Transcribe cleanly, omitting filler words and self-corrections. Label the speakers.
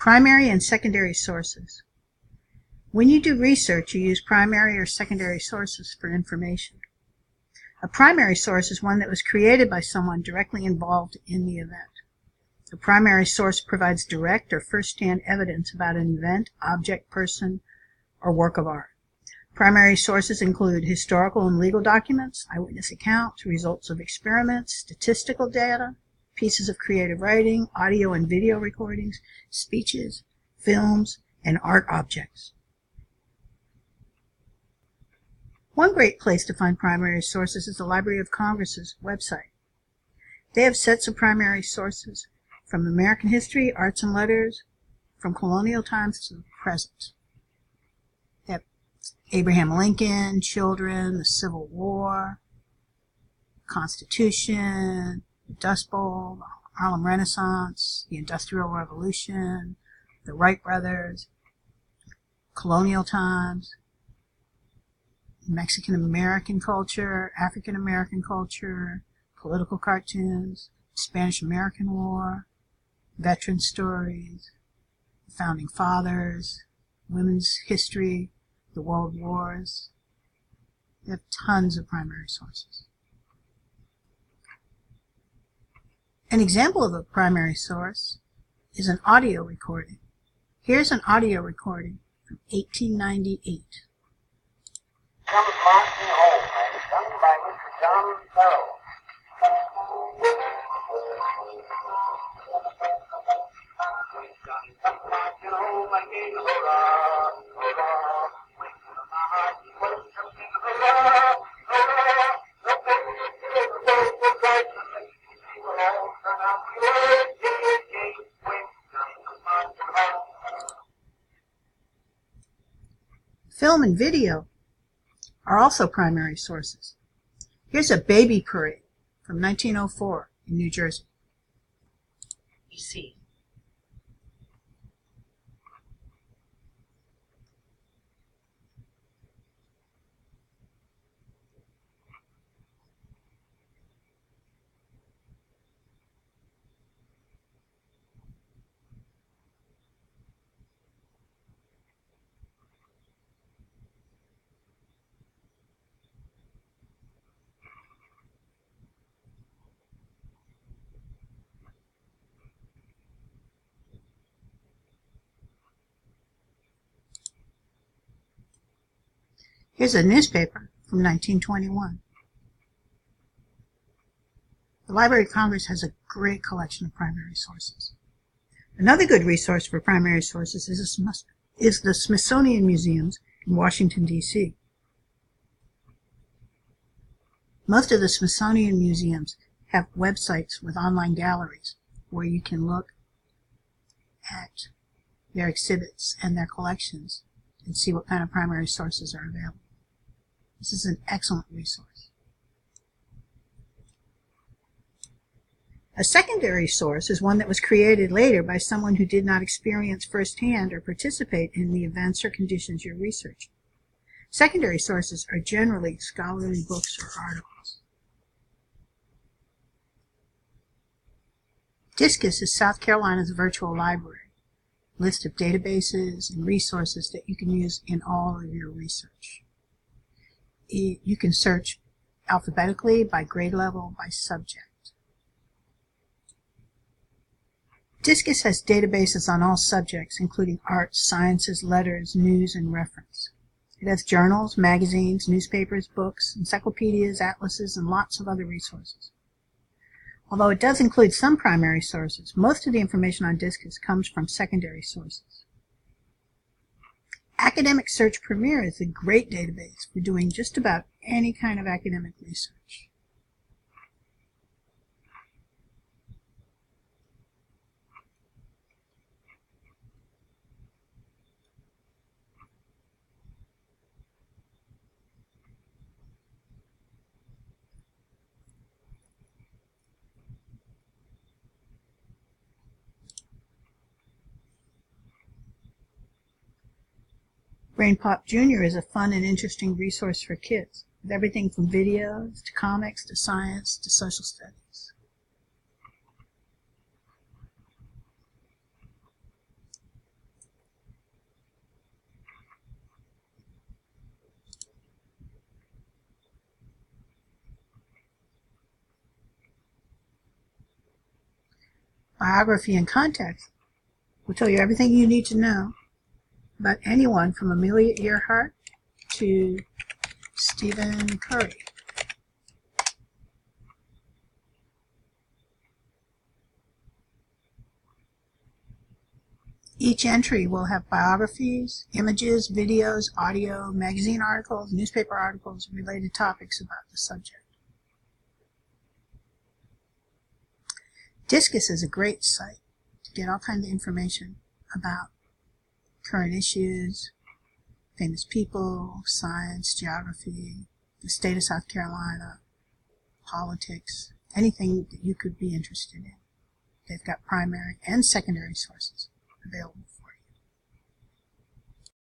Speaker 1: Primary and secondary sources. When you do research, you use primary or secondary sources for information. A primary source is one that was created by someone directly involved in the event. A primary source provides direct or first-hand evidence about an event, object, person, or work of art. Primary sources include historical and legal documents, eyewitness accounts, results of experiments, statistical data, pieces of creative writing, audio and video recordings, speeches, films, and art objects. One great place to find primary sources is the Library of Congress's website. They have sets of primary sources from American history, arts and letters, from colonial times to the present. They have Abraham Lincoln, children, the Civil War, Constitution, the Dust Bowl, the Harlem Renaissance, the Industrial Revolution, the Wright brothers, colonial times, Mexican American culture, African American culture, political cartoons, Spanish American War, veteran stories, the Founding Fathers, women's history, the World Wars. They have tons of primary sources. An example of a primary source is an audio recording. Here's an audio recording from 1898.
Speaker 2: Comes marching home, and sung by Mr. John Farrell. Johnny comes marching home again, hurrah, hurrah. When my heart was something, hurrah, hurrah. The boat was right, and the people all turn out to work, when Johnny comes marching home.
Speaker 1: Film and video are also primary sources. Here's a baby parade from 1904 in New Jersey.
Speaker 3: You see,
Speaker 1: Here's a newspaper from 1921. The Library of Congress has a great collection of primary sources. Another good resource for primary sources is the Smithsonian Museums in Washington, D.C. Most of the Smithsonian museums have websites with online galleries where you can look at their exhibits and their collections and see what kind of primary sources are available. This is an excellent resource. A secondary source is one that was created later by someone who did not experience firsthand or participate in the events or conditions you're researching. Secondary sources are generally scholarly books or articles. Discus is South Carolina's virtual library, list of databases and resources that you can use in all of your research. You can search alphabetically, by grade level, by subject. Discus has databases on all subjects, including arts, sciences, letters, news, and reference. It has journals, magazines, newspapers, books, encyclopedias, atlases, and lots of other resources. Although it does include some primary sources, most of the information on Discus comes from secondary sources. Academic Search Premier is a great database for doing just about any kind of academic research. BrainPop Jr. is a fun and interesting resource for kids, with everything from videos to comics to science to social studies. Biography and context will tell you everything you need to know about anyone from Amelia Earhart to Stephen Curry. Each entry will have biographies, images, videos, audio, magazine articles, newspaper articles, and related topics about the subject. Discus is a great site to get all kinds of information about current issues, famous people, science, geography, the state of South Carolina, politics, anything that you could be interested in. They've got primary and secondary sources available